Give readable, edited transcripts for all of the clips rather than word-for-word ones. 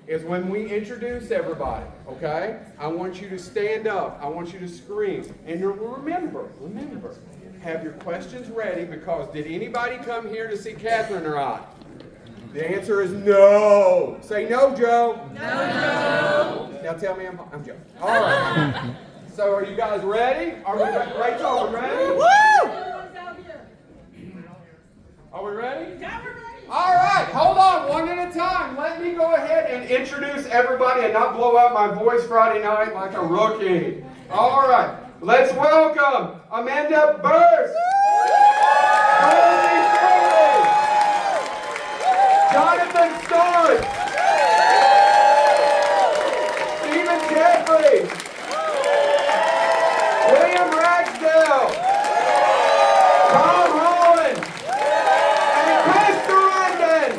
is when we introduce everybody, okay? I want you to stand up. I want you to scream. And remember, have your questions ready, because did anybody come here to see Catherine or I? The answer is no. Say no, Joe. No, Joe. Now tell me I'm Joe. All right. So are you guys ready? Are we ready? Rachel, are we ready? Woo! Are we ready? Yeah, we're ready. All right, hold on, one at a time. Let me go ahead and introduce everybody and not blow out my voice Friday night like a rookie. All right, let's welcome Amanda Burst, Dorothy Freeman, Jonathan Storch, Stephen Jeffrey, William Ragsdale, Tom Holland, and Chris Durandon.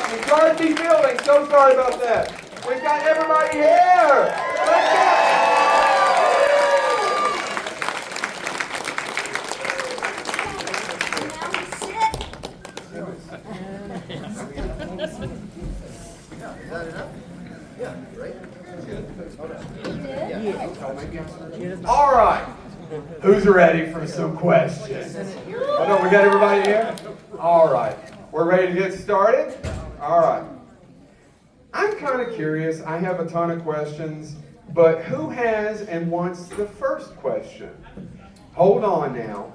And Dorothy Fielding, so sorry about that. We've got everybody here. Let's go. All right. Who's ready for some questions? Oh no, we got everybody here? All right. We're ready to get started? All right. I'm kind of curious. I have a ton of questions, but who has and wants the first question? Hold on now.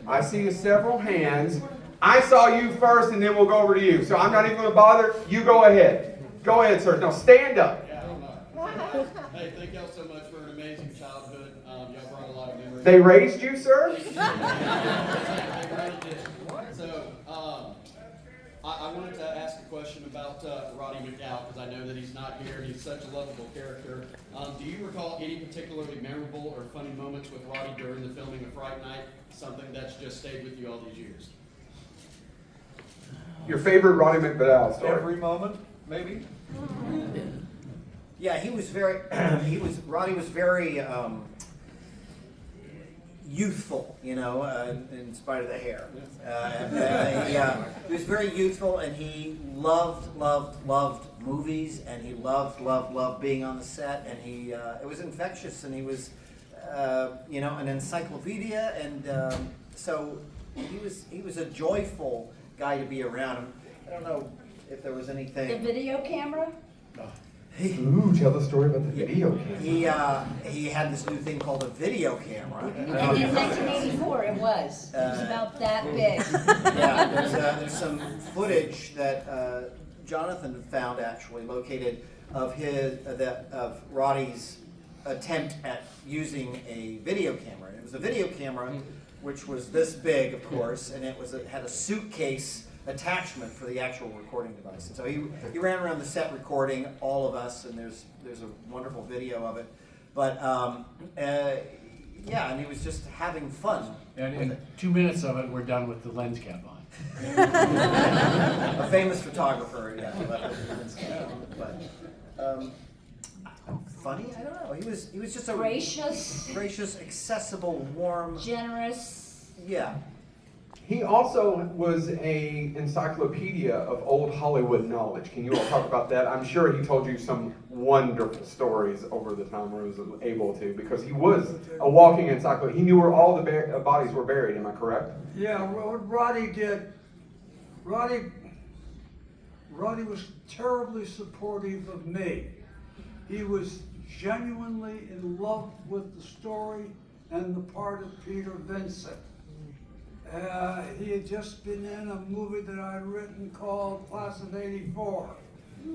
I see several hands. I saw you first, and then we'll go over to you. So I'm not even going to bother. You go ahead. Go ahead, sir. Now stand up. Hey, thank y'all so much for an amazing childhood. Y'all brought a lot of memories. They raised you, sir? They really did. So, I wanted to ask a question about Roddy McDowell, because I know that he's not here and he's such a lovable character. Do you recall any particularly memorable or funny moments with Roddy during the filming of Fright Night? Something that's just stayed with you all these years? Your favorite Roddy McDowell story? Every moment, maybe. Yeah, he was very. Roddy was very youthful, you know, in spite of the hair. He was very youthful, and he loved movies, and he loved being on the set, and he it was infectious, and he was, you know, an encyclopedia, and so he was a joyful guy to be around. I don't know if there was anything. The video camera? Ooh, tell the story about the video camera. He had this new thing called a video camera. And in 1984 it was. It was about that big. Yeah, there's some footage that Jonathan found actually located of of Roddy's attempt at using a video camera. And it was a video camera which was this big, of course, and it had a suitcase attachment for the actual recording device. And so he ran around the set recording all of us, and there's a wonderful video of it. But yeah, and he was just having fun. And in 2 minutes of it, we're done with the lens cap on. A famous photographer, yeah, left with the lens cap on. But funny? I don't know. He was just a gracious, accessible, warm, generous. Yeah. He also was an encyclopedia of old Hollywood knowledge. Can you all talk about that? I'm sure he told you some wonderful stories over the time where he was able to, because he was a walking encyclopedia. He knew where all the bodies were buried. Am I correct? Yeah, what Roddy did, Roddy was terribly supportive of me. He was genuinely in love with the story and the part of Peter Vincent. He had just been in a movie that I'd written called Class of '84,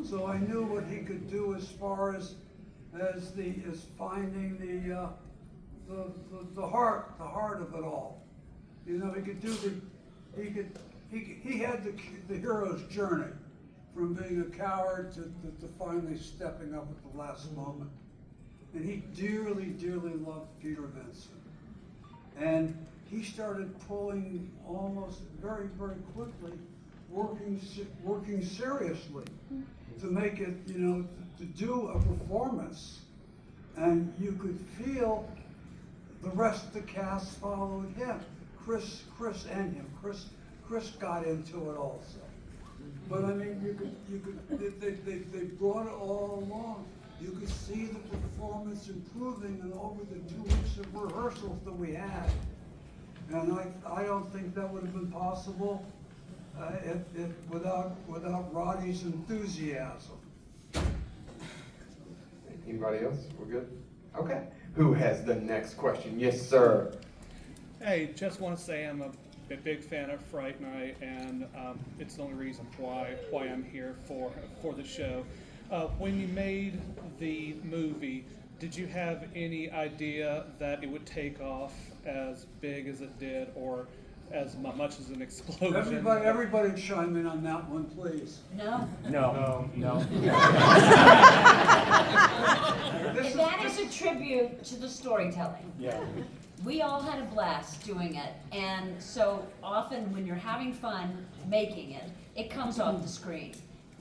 so I knew what he could do as far as finding the heart of it all. You know, he had the hero's journey from being a coward to finally stepping up at the last moment, and he dearly loved Peter Vincent, and he started pulling almost very quickly, working seriously to make it, you know, to do a performance. And you could feel the rest of the cast followed him. Chris Chris got into it also. But I mean, they brought it all along. You could see the performance improving and over the 2 weeks of rehearsals that we had. And I don't think that would have been possible without Roddy's enthusiasm. Anybody else? We're good? Okay. Who has the next question? Yes, sir. Hey, just want to say I'm a big fan of Fright Night, and it's the only reason why I'm here for the show. When you made the movie, did you have any idea that it would take off as big as it did, or as much as an explosion? Everybody chime in on that one, please. No? No. And that is a tribute to the storytelling. Yeah. We all had a blast doing it, and so often when you're having fun making it, it comes off the screen.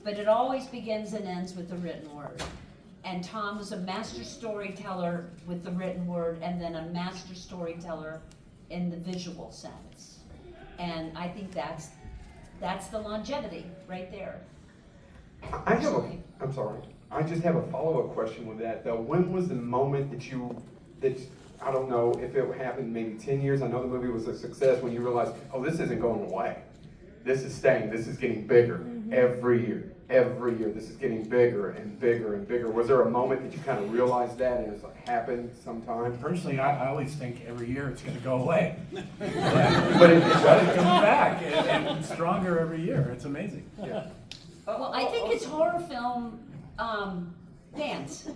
But it always begins and ends with the written word. And Tom was a master storyteller with the written word, and then a master storyteller in the visual sense. And I think that's the longevity right there. I'm sorry. I just have a follow-up question with that, though. When was the moment that I don't know if it happened maybe 10 years, I know the movie was a success, when you realized, oh, this isn't going away. This is staying, this is getting bigger every year. Every year, this is getting bigger and bigger and bigger. Was there a moment that you kind of realized that and it's like happened sometime? Personally, I always think every year it's going to go away. But it It comes back and stronger every year. It's amazing. Yeah. Well, I think it's horror film fans.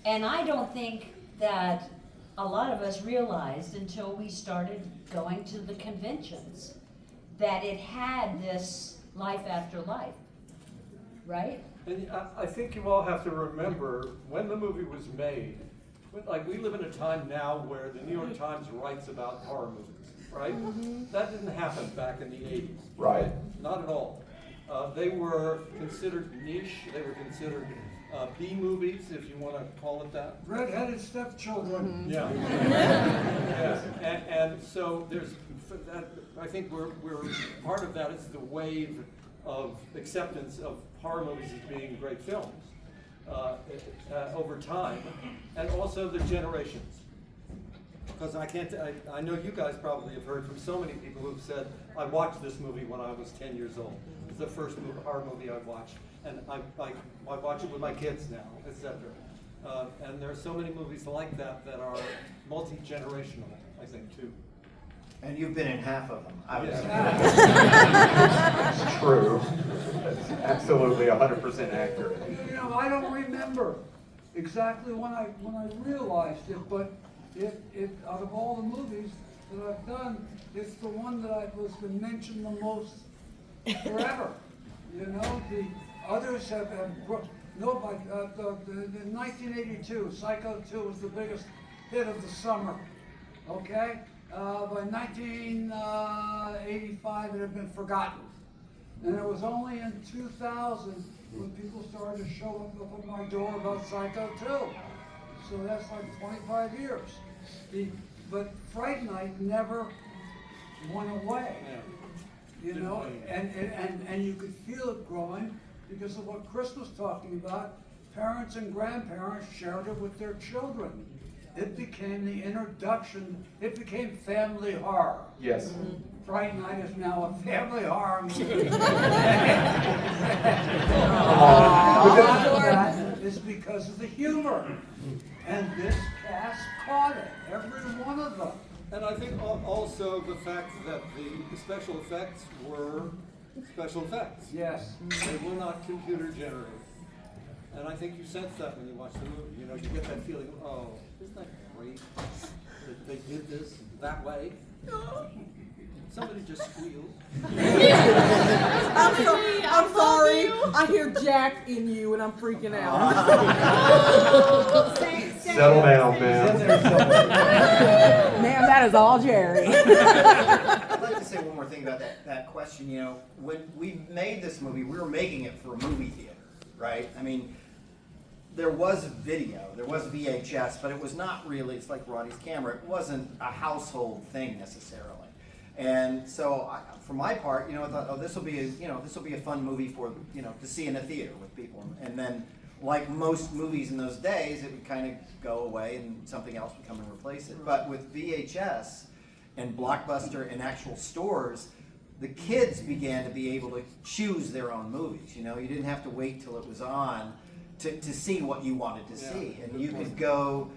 And I don't think that a lot of us realized until we started going to the conventions that it had this life after life, right? And I think you all have to remember, when the movie was made, like, we live in a time now where the New York Times writes about horror movies, right? That didn't happen back in the 80s. Right. Not at all. They were considered niche, they were considered B movies, if you want to call it that. Red-headed stepchildren. Yeah. And so there's, I think we're part of that is the wave of acceptance of horror movies as being great films over time, and also the generations. Because I know you guys probably have heard from so many people who've said, I watched this movie when I was 10 years old. It's the first horror movie I watched, and I watch it with my kids now, etc. And there are so many movies like that that are multi-generational, I think, too. And you've been in half of them, I would say. It's true. That's absolutely 100% accurate. You know, I don't remember exactly when I realized it, but it out of all the movies that I've done, it's the one that was been mentioned the most forever. You know, the others have no, like in 1982, Psycho 2 was the biggest hit of the summer. Okay. By 1985, it had been forgotten. And it was only in 2000 when people started to show up at my door about Psycho 2. So that's like 25 years. But Fright Night never went away. You know, and you could feel it growing because of what Chris was talking about. Parents and grandparents shared it with their children. It became the introduction, it became family horror. Yes. Fright Night is now a family horror movie. It's because of the humor. And this cast caught it, every one of them. And I think also the fact that the special effects were special effects. Yes. They were not computer generated. And I think you sense that when you watch the movie. You know, you get that feeling, oh, isn't that great that they did this that way? Somebody just squealed. I'm sorry. I hear Jack in you and I'm freaking out. Settle down, man. Man, that is all Jerry. I'd like to say one more thing about that question. You know, when we made this movie, we were making it for a movie theater, right? I mean, there was video, there was VHS, but it was not really, it's like Roddy's camera, it wasn't a household thing necessarily. And so, for my part, I thought, oh, this will be a fun movie for to see in a theater with people. And then, like most movies in those days, it would kind of go away and something else would come and replace it. But with VHS and Blockbuster and actual stores, the kids began to be able to choose their own movies. You didn't have to wait till it was on to see what you wanted to see, and you could go.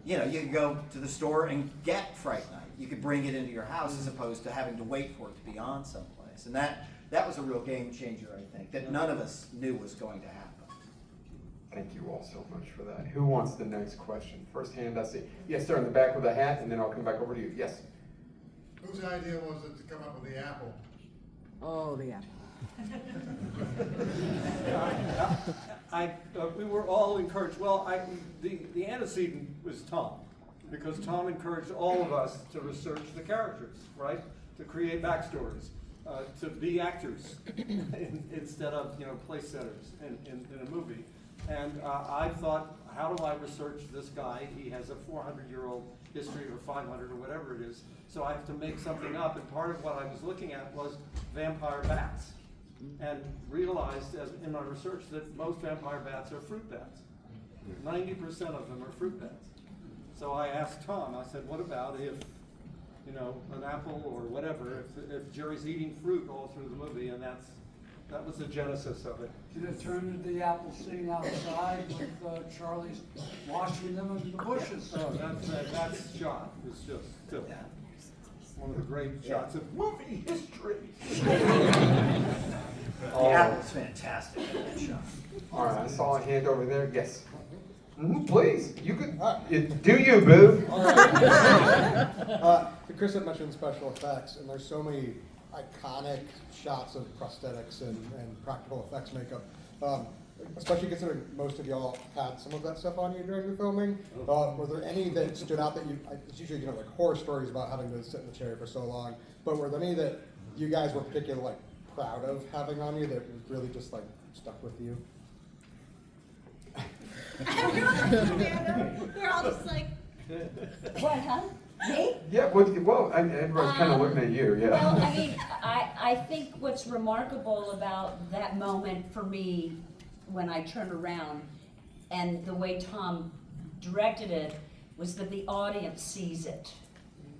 You could go to the store and get Fright Night. You could bring it into your house as opposed to having to wait for it to be on someplace. And that was a real game changer, I think, that none of us knew was going to happen. Thank you all so much for that. Who wants the next question? First hand I see. Yes, sir, in the back with a hat, and then I'll come back over to you. Yes. Whose idea was it to come up with the apple? Oh, the apple. We were all encouraged. Well, the antecedent was Tom, because Tom encouraged all of us to research the characters, right? To create backstories, to be actors instead of place setters in a movie. And I thought, how do I research this guy? He has a 400-year-old history, or 500, or whatever it is. So I have to make something up. And part of what I was looking at was vampire bats. And realized in my research that most vampire bats are fruit bats. 90% of them are fruit bats. So I asked Tom, I said, what about if, an apple or whatever, if Jerry's eating fruit all through the movie, and that was the genesis of it. Did it turn into the apple scene outside with Charlie's washing them in the bushes? So that shot was just still one of the great shots of movie history. The apple's fantastic in that shot. All right, I saw a hand over there. Yes. Please, you could. Do you, boo? All right. Chris had mentioned special effects, and there's so many iconic shots of prosthetics and practical effects makeup. Especially considering most of y'all had some of that stuff on you during the filming. Were there any that stood out that it's usually like horror stories about having to sit in the chair for so long, but were there any that you guys were particularly proud of having on you that was really just stuck with you? They're all just like, What, huh? Me? Yeah, well, everybody's kind of looking at you, yeah. Well, I mean, I think what's remarkable about that moment for me when I turned around and the way Tom directed it was that the audience sees it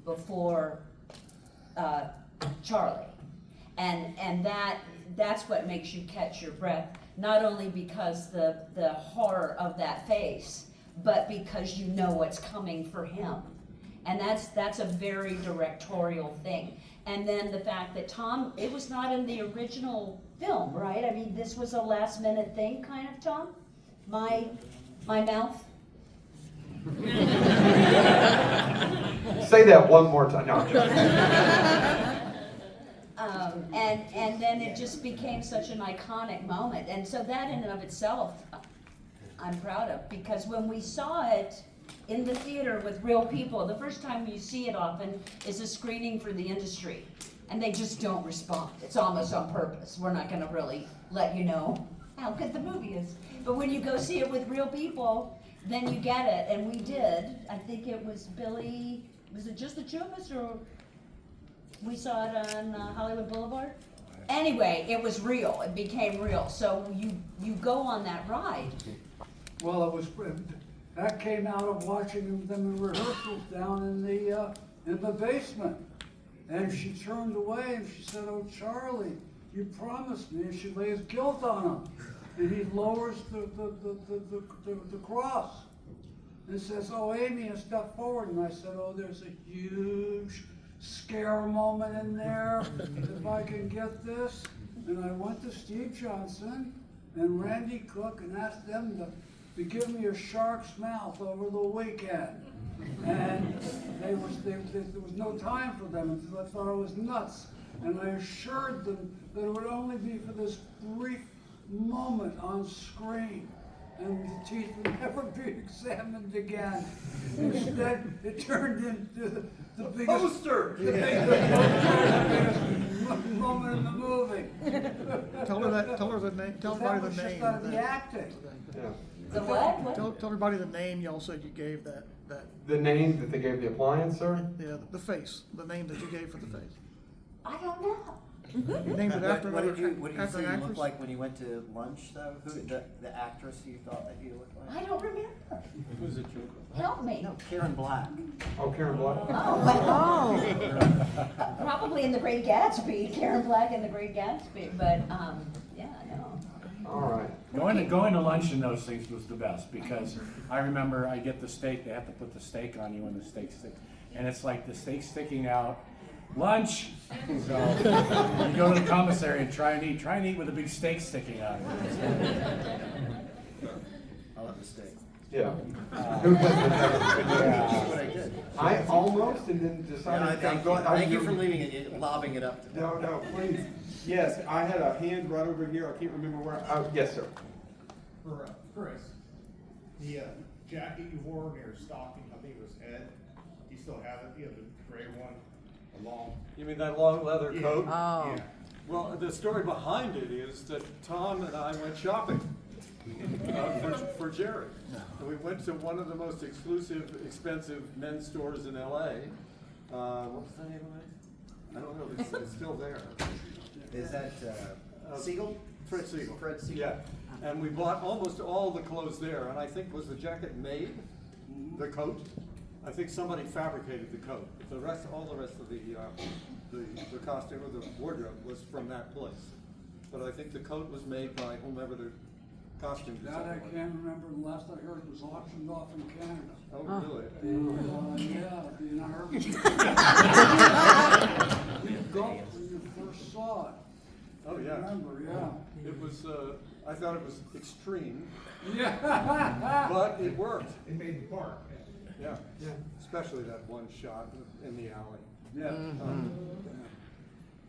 before Charlie. And that's what makes you catch your breath, not only because the horror of that face, but because you know what's coming for him. And that's a very directorial thing. And then the fact that Tom, it was not in the original film, right? I mean, this was a last minute thing, kind of, Tom? My mouth? Say that one more time. No, I'm joking. And then it just became such an iconic moment. And so that in and of itself, I'm proud of, because when we saw it in the theater with real people, the first time you see it often is a screening for the industry, and they just don't respond. It's almost on purpose. We're not gonna really let you know how good the movie is. But when you go see it with real people, then you get it, and we did. I think it was Billy, was it just the two of us, or we saw it on Hollywood Boulevard? Anyway, it was real, it became real. So you go on that ride. Well, that came out of watching them in rehearsals down in the basement. And she turned away and she said, "Oh, Charlie, you promised me." And she lays guilt on him. And he lowers the cross and says, "Oh, Amy," and step forward. And I said, "Oh, there's a huge scare moment in there, if I can get this." And I went to Steve Johnson and Randy Cook and asked them to give me a shark's mouth over the weekend. And there was no time for them until I thought I was nuts. And I assured them that it would only be for this brief moment on screen, and the teeth would never be examined again. Instead, it turned into the biggest Poster! the biggest moment in the movie. Tell her the name. Tell everybody the That was name. just out of the acting. Yeah. The what? Tell everybody the name y'all said you gave that that, The name that they gave the appliance, sir? yeah, the face, the name that you gave for the face. I don't know. You named it after What did you after say an you looked actress? like when you went to lunch, though? Who, the actress you thought that you looked like? I don't remember. Who's it? Help me. No, Karen Black. Oh, Karen Black? Oh, well. Probably in The Great Gatsby, Karen Black in The Great Gatsby, but, yeah, no. All right. Going to lunch and those things was the best, because I remember I get the steak, they have to put the steak on you when the steak sticks, and it's like the steak sticking out. Lunch! So you go to the commissary and try and eat with a big steak sticking out. I love the steak. Yeah. That's what I did. I almost and then decided. Thank you for leaving it, lobbing it up. To No, no, please. Yes, I had a hand right over here. I can't remember where. Oh, yes, sir. For Chris, the jacket you wore near your stocking, I think it was Ed. Do you still have it? You have the gray one, the long. You mean that long leather Yeah. coat? Oh. Yeah. Well, the story behind it is that Tom and I went shopping for Jerry. And we went to one of the most exclusive, expensive men's stores in LA. What's the name of it? I don't know, it's still there. Is that Siegel? Fred Siegel. Fred Siegel. Yeah, and we bought almost all the clothes there, and I think, was the jacket made? The coat? I think somebody fabricated the coat. The rest, all the rest of the costume or the wardrobe was from that place. But I think the coat was made by whomever the costume That designer I was. can't remember, the last I heard it was auctioned off in Canada. Oh, really? Yeah, the NRB. You got when you first saw it. Oh, yeah. I remember, yeah. It was, I thought it was extreme, Yeah. but it worked. It made the part. Yeah, especially that one shot in the alley. Yeah.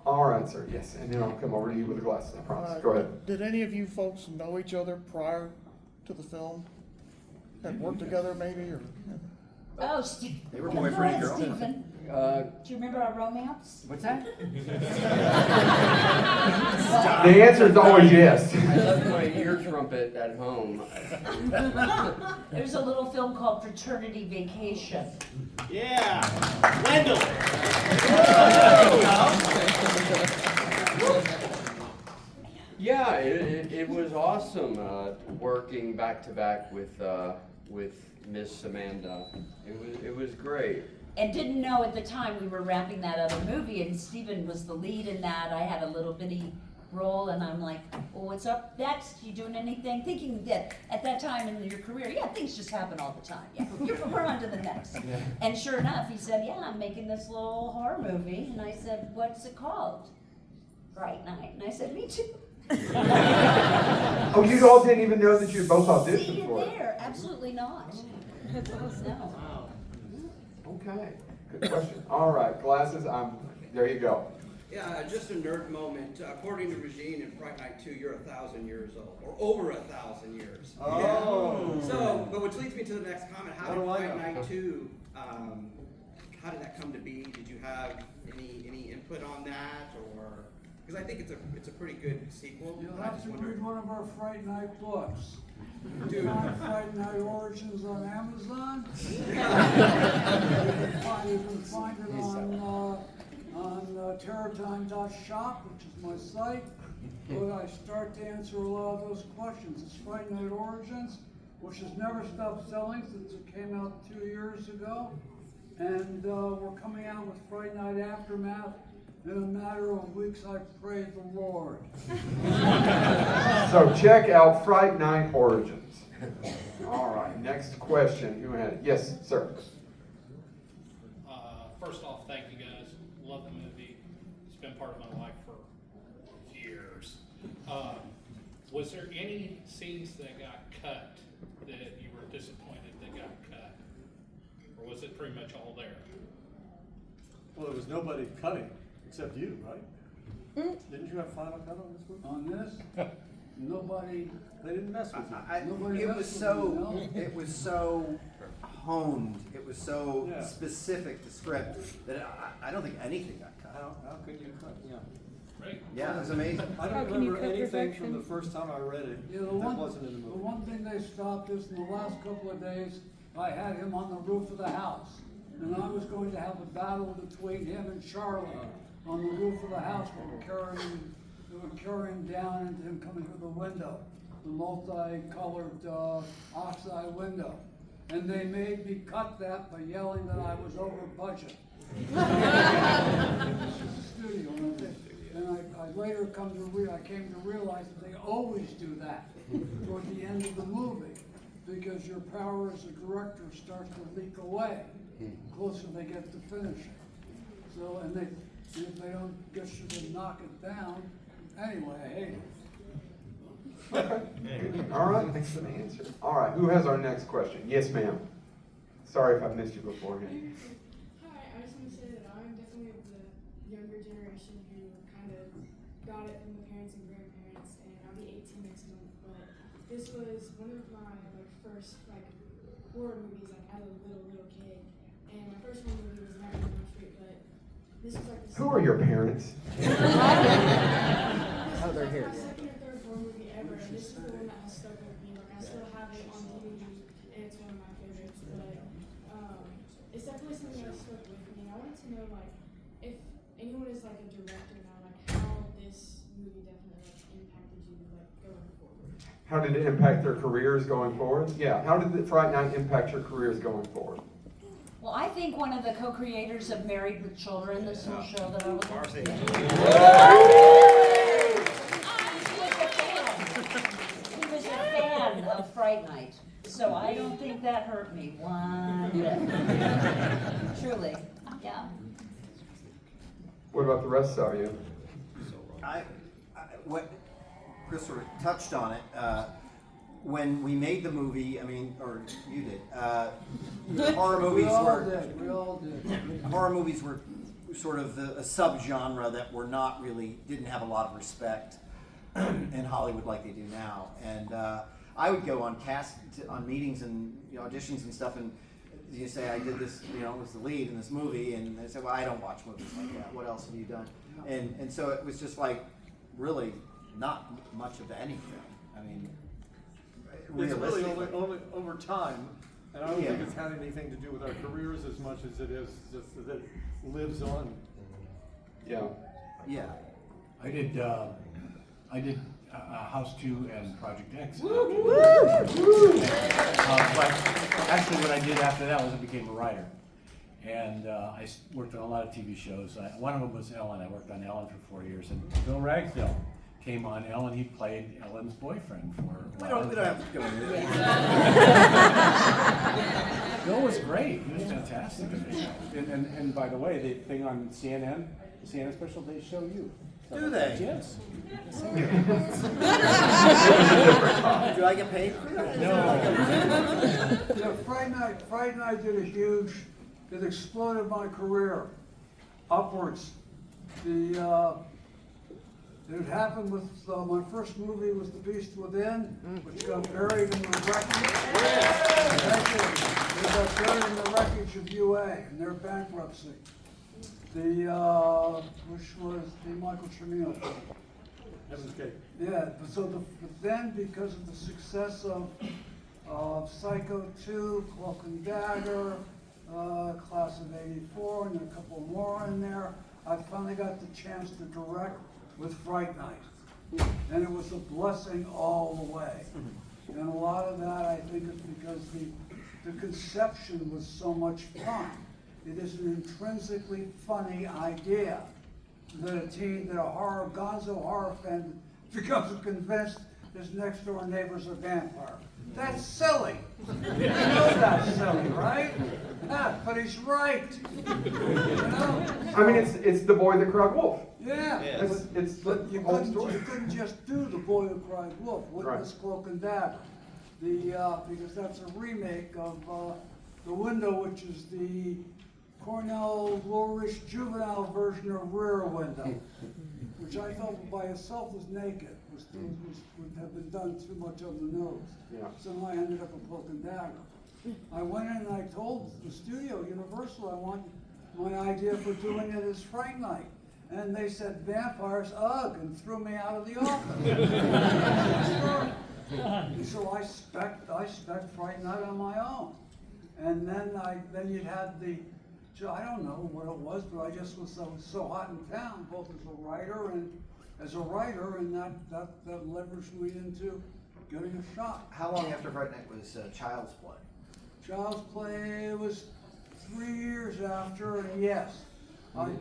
All right, sir. Yes, and then I'll come over to you with the glasses. I promise. Go ahead. Did any of you folks know each other prior to the film? Had worked together maybe, or? Oh, Steve. They were boyfriend and girl. Stephen. Do you remember our romance? What's that? The answer is always yes. I left my ear trumpet at home. There's a little film called Fraternity Vacation. Yeah, Wendell. Yeah, it was awesome working back to back with Miss Amanda. It was great. And didn't know at the time we were wrapping that other movie, and Stephen was the lead in that. I had a little bitty role, and I'm like, well, what's up next? You doing anything? Thinking that at that time in your career, yeah, things just happen all the time. Yeah, we're on to the next. Yeah. And sure enough, he said, yeah, I'm making this little horror movie. And I said, what's it called? Fright Night. And I said, me too. Oh, you all didn't even know that you both See auditioned you for it. there. Absolutely not. That's awesome. No. Okay, good question. All right, glasses. There you go. Yeah, just a nerd moment. According to Regine in Fright Night 2, you're 1,000 years old, or over 1,000 years. Oh. Yeah. So, but which leads me to the next comment. How How did do I Fright know? Night 2? How did that come to be? Did you have any input on that, or because I think it's a pretty good sequel. You'll I have just to wonder. read one of our Fright Night books. Dude. Find Fright Night Origins on Amazon. You can find it on terrortime.shop, which is my site. But I start to answer a lot of those questions. It's Fright Night Origins, which has never stopped selling since it came out 2 years ago. And we're coming out with Fright Night Aftermath. In a matter of weeks, I pray the Lord. So check out Fright Night Origins. All right, next question. Who had it? Yes, sir. First off, thank you guys. Love the movie. It's been part of my life for years. Was there any scenes that got cut that you were disappointed that got cut? Or was it pretty much all there? Well, there was nobody cutting except you, right? Didn't you have final cut on this one? On this, nobody. They didn't mess with you. Nobody It messed was with so, me, no. it was so honed, it was so Yeah. specific to script that I don't think anything got cut. How could you cut? Yeah. Right? Yeah, it was amazing. I How don't can you remember cut anything perfection? from the first time I read it Yeah, that wasn't in the the movie. one thing they stopped is in the last couple of days, I had him on the roof of the house. And I was going to have a battle between him and Charlie on the roof of the house. They were carrying down and him coming through the window, the multicolored ox eye window. And they made me cut that by yelling that I was over budget. This is a studio. And I later I came to realize that they always do that toward the end of the movie, because your power as a director starts to leak away the closer they get to finishing. So, and if they don't get you to knock it down, anyway, I hate it. All right, thanks for the answer. All right, who has our next question? Yes, ma'am. Sorry if I missed you beforehand. Hi, I just want to say that I'm definitely of the younger generation who kind of got it from the parents and grandparents, and I'll be 18 next month. But this was one of my first horror movies as a little kid, and my first horror movie was Nightmare on Elm Street. But this was the Who are your parents? Oh, they're here. My second or third horror movie ever, and this is the one that has stuck with me. I still have it on DVD, and it's one of my favorites. But it's definitely something that stuck with me. I wanted to know, if anyone is a director now, how this movie definitely impacted you, going forward. How did it impact their careers going forward? Yeah, how did the Fright Night impact your careers going forward? Well, I think one of the co-creators of Married with Children, this little show that I was on. He was a fan of Fright Night, so I don't think that hurt me one bit. Truly, yeah. What about the rest of you? What Chris sort of touched on it. When we made the movie, or you did, horror movies We all did. Horror movies were sort of a subgenre that didn't have a lot of respect in Hollywood like they do now. And I would go on meetings and auditions and stuff, and you say, I did this, was the lead in this movie, and they say, well, I don't watch movies like that. What else have you done? And so it was just really not much of anything. It's really only over time, and I don't think it's had anything to do with our careers as much as it is just that it lives on. Yeah. Yeah. I did House 2 and Project X. But actually what I did after that was I became a writer. And I worked on a lot of TV shows. One of them was Ellen. I worked on Ellen for 4 years. And Bill Ragdale came on Ellen. He played Ellen's boyfriend for We don't have to go into that. Bill was great. He was fantastic in the show. And by the way, the thing on CNN, the CNN special, they show you. Do they? Yes. Do I get paid for that? No. Fright Night it exploded my career upwards. It happened with my first movie was The Beast Within, which got buried in the wreckage. It got buried in the wreckage of UA in their bankruptcy. Which was the Michael Cimino film. Heaven's Gate. Yeah, but then because of the success of Psycho 2, Cloak and Dagger, Class of '84, and a couple more in there, I finally got the chance to direct with Fright Night. And it was a blessing all the way. And a lot of that, I think, is because the conception was so much fun. It is an intrinsically funny idea that a gonzo horror fan becomes convinced his next door neighbor's a vampire. That's silly. You know that's silly, right? Yeah, but he's right. It's the boy that cried wolf. Yeah, But you couldn't just do The Boy Who Cried Wolf. Witness Cloak and Dagger. Because that's a remake of The Window, which is the Cornell Lourish juvenile version of Rear Window, which I felt by itself was naked, would have been done too much on the nose. Yeah. So I ended up with Cloak and Dagger. I went in and I told the studio, Universal, I want my idea for doing it as Fright Night. And they said, vampires, ugh, and threw me out of the office. So I spec'd Fright Night on my own. And then you had I don't know what it was, but I just was so hot in town, both as a writer, and that leveraged me into getting a shot. How long after Fright Night was Child's Play? Child's Play was 3 years after, and yes.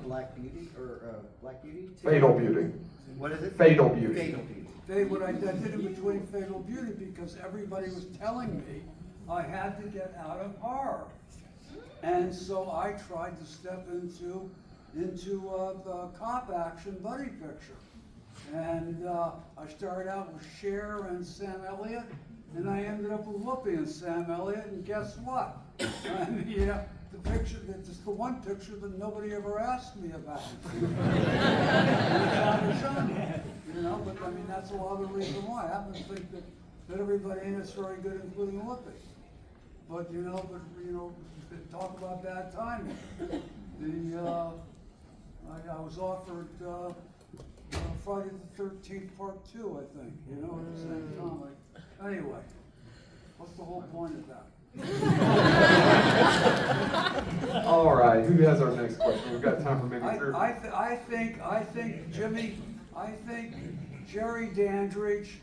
Black Beauty or Black Beauty? Fatal Beauty. What is it? Fatal Beauty. Fatal Beauty. What I did in between Fatal Beauty because everybody was telling me I had to get out of horror. And so I tried to step into the cop action buddy picture. And I started out with Cher and Sam Elliott, and I ended up with Whoopi and Sam Elliott, and guess what? The picture, it's the one picture that nobody ever asked me about. You know, but I mean, that's a lot of the reason why. I happen to think that everybody in it's very good, including Whoopi. But talk about bad timing. I was offered Friday the 13th Part 2, I think, at the same time. Anyway, what's the whole point of that? All right, who has our next question? We've got time for maybe three. I think Jerry Dandridge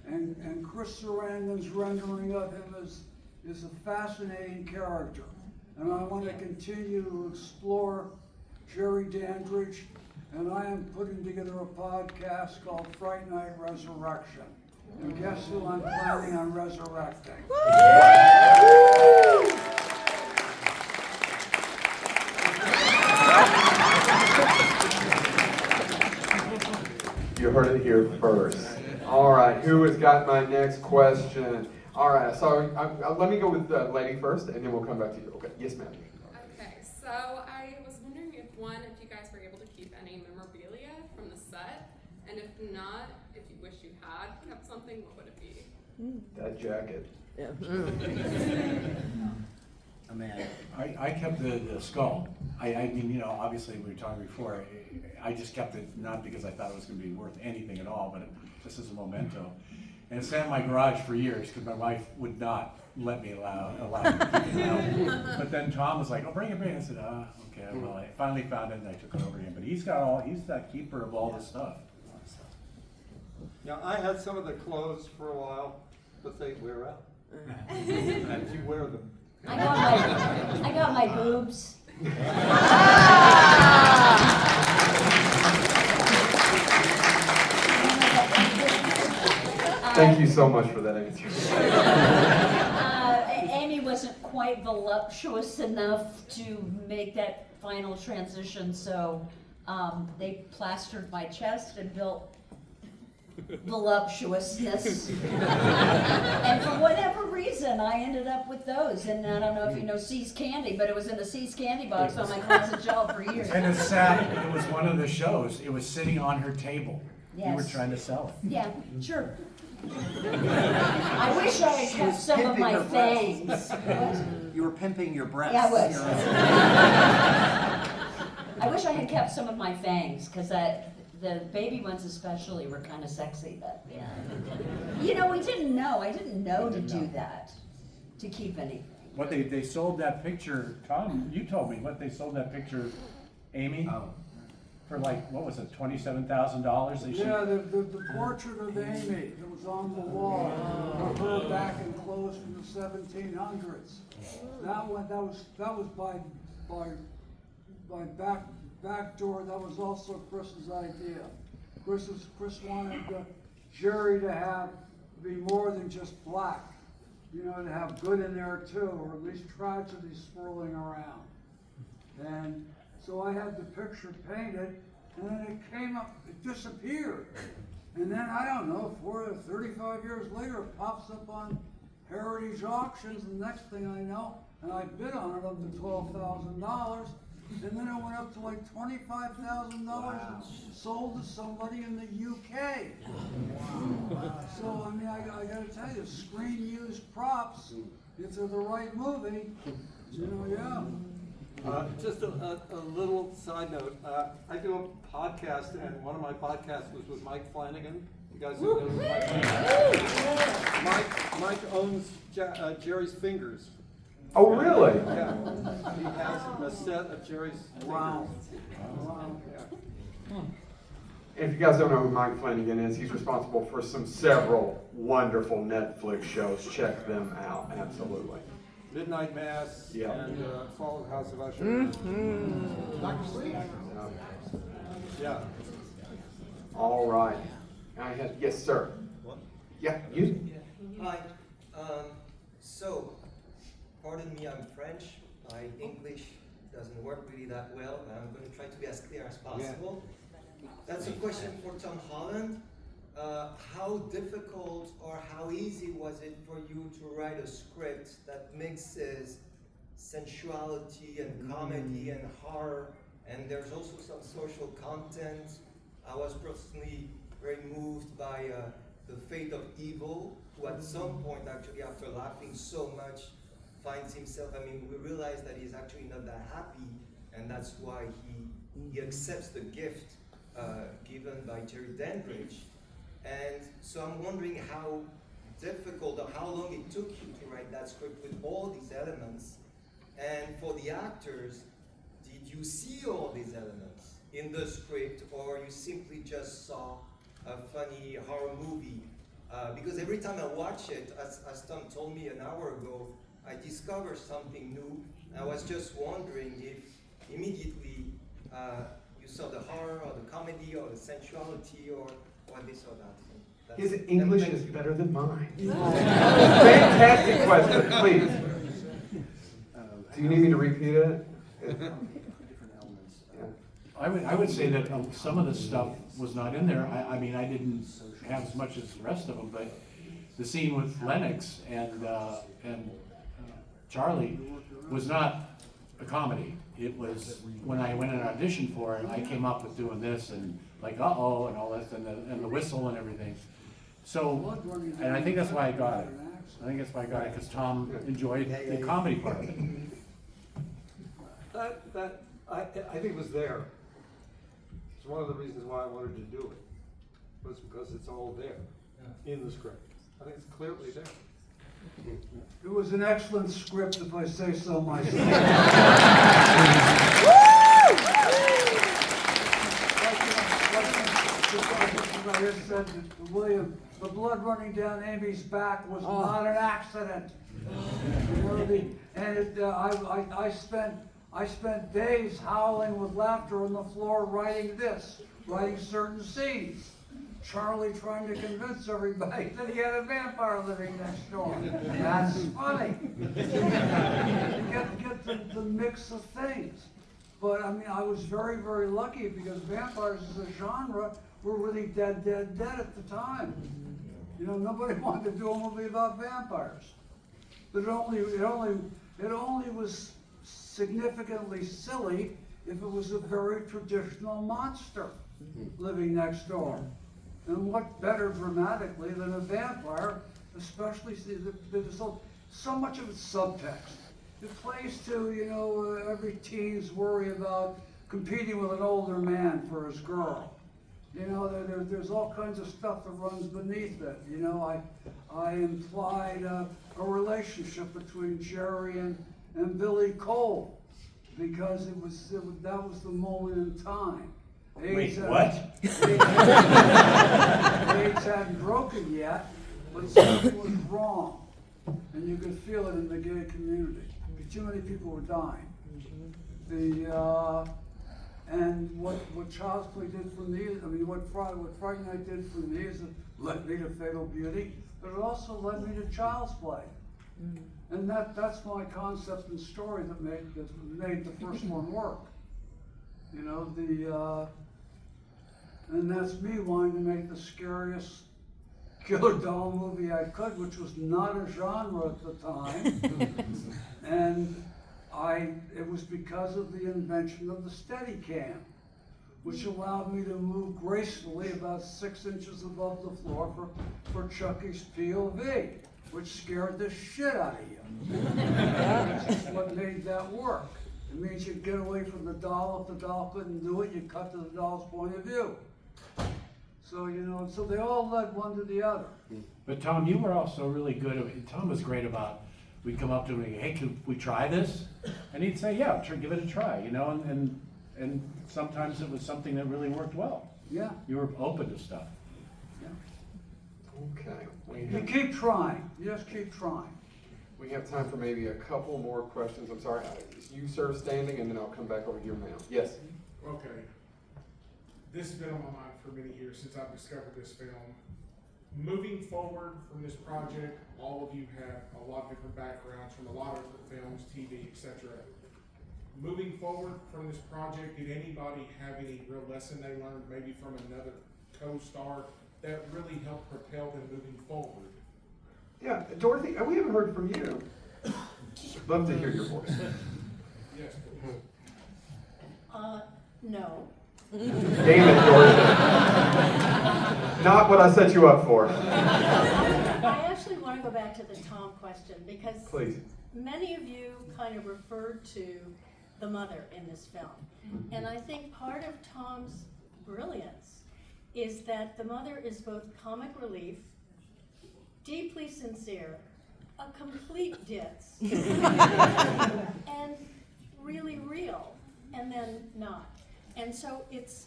and Chris Sarandon's rendering of him is a fascinating character. And I want to continue to explore Jerry Dandridge, and I am putting together a podcast called Fright Night Resurrection. And guess who I'm planning on resurrecting? You heard it here first. All right, who has got my next question? All right, so let me go with the lady first, and then we'll come back to you. Okay, yes, ma'am. Okay, so I was wondering if you guys were able to keep any memorabilia from the set, and if not, if you wish you had kept something, what would it be? That jacket. Yeah. I kept the skull. I mean, obviously we were talking before, I just kept it not because I thought it was going to be worth anything at all, but just as a memento. And it sat in my garage for years because my wife would not let me allow me to keep it out. But then Tom was like, "Oh, bring it." I said, okay. Well, I finally found it and I took it over to him. But he's that keeper of all this stuff. Yeah, I had some of the clothes for a while, but they wear out. As you wear them. I got my boobs. Thank you so much for that answer. Amy wasn't quite voluptuous enough to make that final transition, so they plastered my chest and built voluptuousness. And for whatever reason, I ended up with those. And I don't know if you know See's Candy, but it was in a See's Candy box on my closet shelf for years. And it was one of the shows. It was sitting on her table. Yes. You were trying to sell it. Yeah, sure. I wish I had kept some of my fangs. You were pimping your breasts. Yeah, I was. I wish I had kept some of my fangs, because the baby ones especially were kind of sexy. But yeah. We didn't know. I didn't know to do that, to keep anything. What they sold that picture, Tom, you told me what they sold that picture, Amy? Oh. For what was it, $27,000? Yeah, the portrait of Amy that was on the wall, of her back in clothes from the 1700s. That was by back door. That was also Chris's idea. Chris wanted Jerry to be more than just black. To have good in there too, or at least tragedy swirling around. And so I had the picture painted, and then it came up, it disappeared. And then, I don't know, 35 years later, it pops up on Heritage Auctions, and the next thing I know, and I bid on it up to $12,000, and then it went up to like $25,000 and sold to somebody in the UK. Wow. So, I mean, I gotta tell you, screen used props, if they're the right movie, yeah. Just a little side note. I do a podcast, and one of my podcasts was with Mike Flanagan. You guys know Mike Flanagan? Mike owns Jerry's Fingers. Oh, really? Yeah. He has a set of Jerry's Wow. Yeah. If you guys don't know who Mike Flanagan is, he's responsible for several wonderful Netflix shows. Check them out, absolutely. Midnight Mass Yeah. and Fall of the House of Usher. Dr. Sleep. Yeah. All right. Yes, sir. Yeah, you. Hi. So, pardon me, I'm French. My English doesn't work really that well, but I'm going to try to be as clear as possible. That's a question for Tom Holland. How difficult or how easy was it for you to write a script that mixes sensuality and comedy and horror, and there's also some social content? I was personally very moved by the fate of Evil, who at some point, actually, after laughing so much, finds himself, I mean, we realize that he's actually not that happy, and that's why he accepts the gift given by Jerry Dandridge. And so I'm wondering how difficult or how long it took you to write that script with all these elements. And for the actors, did you see all these elements in the script, or you simply just saw a funny horror movie? Because every time I watch it, as Tom told me an hour ago, I discover something new. I was just wondering if immediately you saw the horror or the comedy or the sensuality or this or that. His English is better than mine. Fantastic question, please. Do you need me to repeat it? I would say that some of the stuff was not in there. I mean, I didn't have as much as the rest of them, but the scene with Lennox and Charlie was not a comedy. It was, when I went and auditioned for it, I came up with doing this and like uh-oh and all this and the whistle and everything. So, and I think that's why I got it. I think that's why I got it, because Tom enjoyed the comedy part of it. I think it was there. It's one of the reasons why I wanted to do it, was because it's all there in the script. I think it's clearly there. It was an excellent script, if I say so myself. I just said to William, the blood running down Amy's back was not an accident. I spent days howling with laughter on the floor writing certain scenes. Charlie trying to convince everybody that he had a vampire living next door. That's funny. Get the mix of things. But I mean, I was very, very lucky because vampires as a genre were really dead at the time. You know, nobody wanted to do a movie about vampires. But it only was significantly silly if it was a very traditional monster living next door. And what better dramatically than a vampire, especially there's so much of it's subtext. It plays to, you know, every teen's worry about competing with an older man for his girl. You know, there's all kinds of stuff that runs beneath it. You know, I implied a relationship between Jerry and Billy Cole because that was the moment in time. Wait, what? AIDS hadn't broken yet, but something was wrong, and you could feel it in the gay community. Too many people were dying. And what Child's Play did for me, I mean, what Fright Night did for me is it led me to Fatal Beauty, but it also led me to Child's Play. And that's my concept and story that made the first one work. You know, and that's me wanting to make the scariest killer doll movie I could, which was not a genre at the time. And it was because of the invention of the Steadicam, which allowed me to move gracefully about 6 inches above the floor for Chucky's POV, which scared the shit out of you. Which is what made that work. It means you get away from the doll. If the doll couldn't do it, you cut to the doll's point of view. So, you know, so they all led one to the other. But Tom, you were also really good. Tom was great about, we'd come up to him and, hey, could we try this? And he'd say, yeah, give it a try, you know, and sometimes it was something that really worked well. Yeah. You were open to stuff. Okay. You keep trying. You just keep trying. We have time for maybe a couple more questions. I'm sorry. You, sir, standing, and then I'll come back over here, ma'am. Yes? Okay. This has been on my mind for many years since I've discovered this film. Moving forward from this project, all of you have a lot of different backgrounds from a lot of different films, TV, etc. Moving forward from this project, did anybody have any real lesson they learned maybe from another co-star that really helped propel them moving forward? Yeah, Dorothy, we haven't heard from you. Love to hear your voice. Yes, please. No. Damn it, Dorothy. Not what I set you up for. I actually want to go back to the Tom question because Please. many of you kind of referred to the mother in this film. And I think part of Tom's brilliance is that the mother is both comic relief, deeply sincere, a complete ditz, and really real, and then not. And so it's,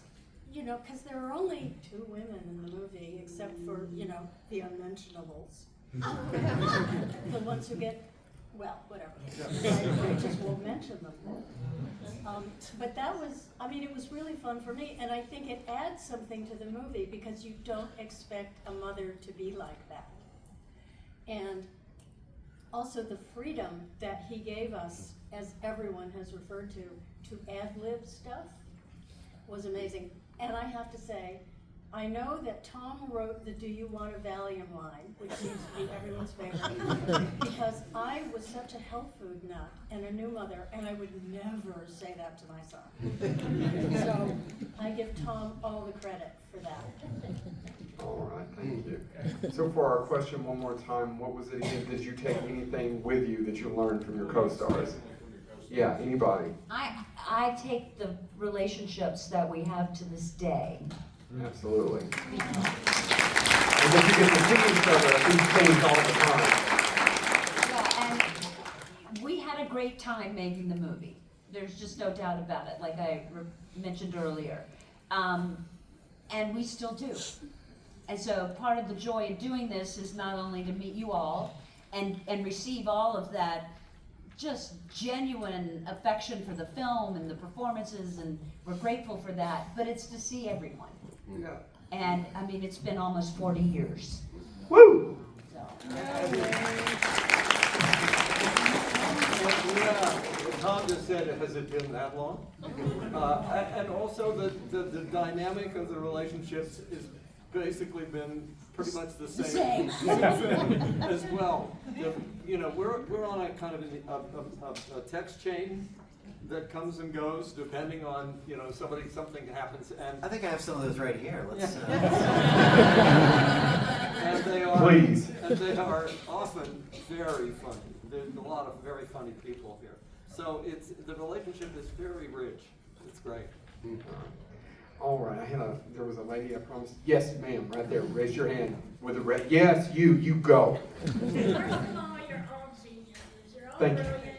you know, because there are only 2 women in the movie, except for, you know, the unmentionables. The ones who get, well, whatever. I just won't mention them. But that was, I mean, it was really fun for me, and I think it adds something to the movie because you don't expect a mother to be like that. And also the freedom that he gave us, as everyone has referred to ad-lib stuff was amazing. And I have to say, I know that Tom wrote the "Do you want a Valium" line, which seems to be everyone's favorite, because I was such a health food nut and a new mother, and I would never say that to my son. So I give Tom all the credit for that. All right, thank you. So for our question one more time, what was it again? Did you take anything with you that you learned from your co-stars? Yeah, anybody? I take the relationships that we have to this day. Absolutely. And that you get to see each other at these things all the time. Yeah, and we had a great time making the movie. There's just no doubt about it, like I mentioned earlier. And we still do. And so part of the joy of doing this is not only to meet you all and receive all of that just genuine affection for the film and the performances, and we're grateful for that, but it's to see everyone. Yeah. And I mean, it's been almost 40 years. Woo! So. Tom just said, has it been that long? And also the dynamic of the relationships is basically been pretty much the same as well. You know, we're on a kind of a text chain that comes and goes depending on, you know, something happens, and I think I have some of those right here. Let's. And they are. Please. And they are often very funny. There's a lot of very funny people here. So the relationship is very rich. It's great. All right, there was a lady I promised. Yes, ma'am, right there. Raise your hand with a red. Yes, you go. First of all, you're all geniuses. You're all Thank you. brilliant.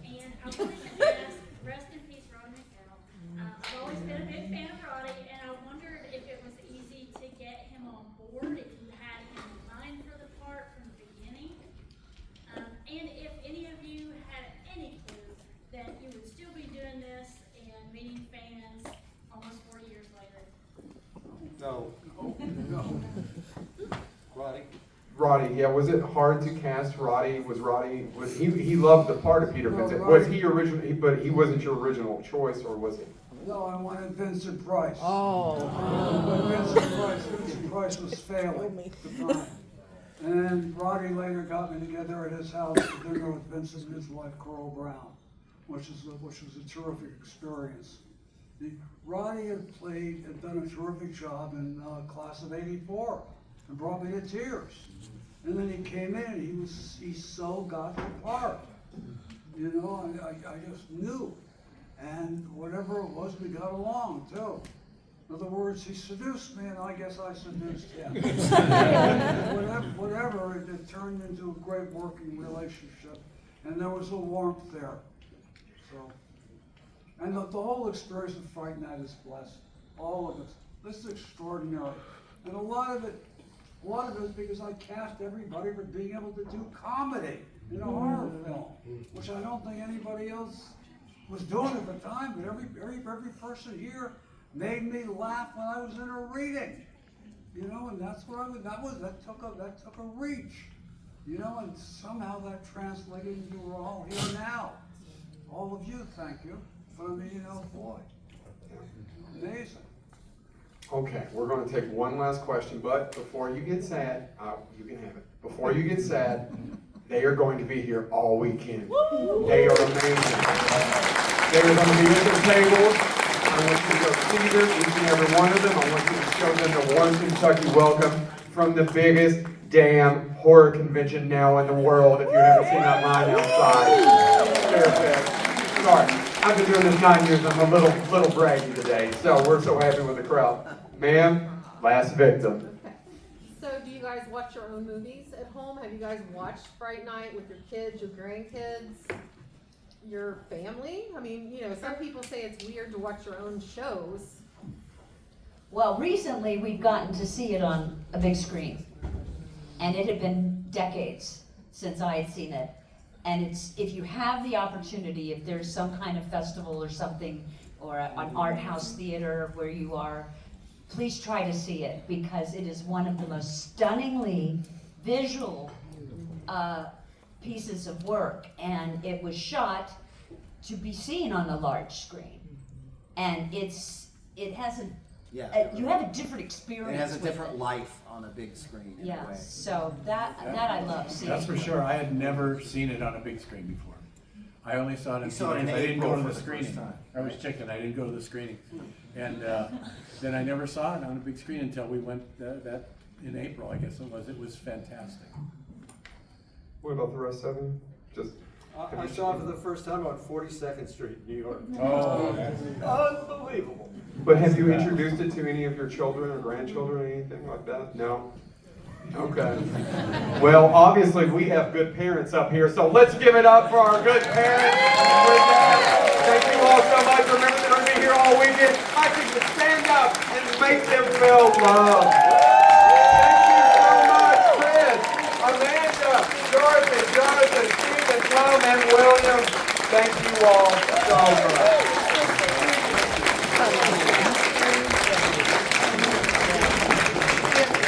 And I wanted to ask, rest in peace, Roddy McDowell. I've always been a big fan of Roddy, and I wondered if it was easy to get him on board, if you had him in mind for the part from the beginning, and if any of you had any clue that you would still be doing this and meeting fans almost 40 years later. No. Roddy? Roddy, yeah, was it hard to cast Roddy? Was he loved the part of Peter Vincent? Was he original? But he wasn't your original choice, or was he? No, I wanted Vincent Price. Oh. Vincent Price was failing at the time. And Roddy later got me together at his house for dinner with Vincent and his wife, Coral Brown, which was a terrific experience. Roddy had done a terrific job in class of '84 and brought me to tears. And then he came in and he so got the part. You know, I just knew. And whatever it was, we got along too. In other words, he seduced me, and I guess I seduced him. Whatever, it turned into a great working relationship, and there was a warmth there. So, and the whole experience of Fright Night is blessed. All of it. This is extraordinary, and a lot of it is because I cast everybody for being able to do comedy in a horror film, which I don't think anybody else was doing at the time. But every person here made me laugh when I was in a reading, you know, and that's what that took a reach, you know, and somehow that translated into we're all here now. All of you, thank you. But I mean, you know, boy, amazing. Okay, we're going to take one last question, but before you get sad, you can have it. Before you get sad, they are going to be here all weekend. They are amazing. They are going to be at their tables. I want you to go see them, each and every one of them. I want you to show them the warm Kentucky welcome from the biggest damn horror convention now in the world, if you haven't seen that line outside. Scarefest. Sorry. I've been doing this 9 years. I'm a little braggy today, so we're so happy with the crowd. Ma'am, last victim. Okay. So do you guys watch your own movies at home? Have you guys watched Fright Night with your kids, your grandkids, your family? I mean, you know, some people say it's weird to watch your own shows. Well, recently we've gotten to see it on a big screen, and it had been decades since I had seen it. And it's, if you have the opportunity, if there's some kind of festival or something, or an art house theater where you are, please try to see it, because it is one of the most stunningly visual pieces of work, and it was shot to be seen on a large screen. And it has you have a different experience. It has a with different it. life on a big screen. In a way. So that I love seeing. That's for sure. I had never seen it on a big screen before. I only saw it on saw it in TV. I didn't go to April the for the screening. first time. I was chicken. I didn't go to the screening, and then I never saw it on a big screen until we went that in April. I guess it was. It was fantastic. What about the rest of you? Just. I saw it for the first time on 42nd Street, New York. Oh. Unbelievable. But have you introduced it to any of your children or grandchildren or anything like that? No? Okay. Well, obviously we have good parents up here, so let's give it up for our good parents. With that, thank you all so much. Remember, they're going to be here all weekend. I can just stand up and make them feel loved. Thank you so much, Chris, Amanda, Dorothy, Jonathan, Stephen, Tom, and William. Thank you all so much.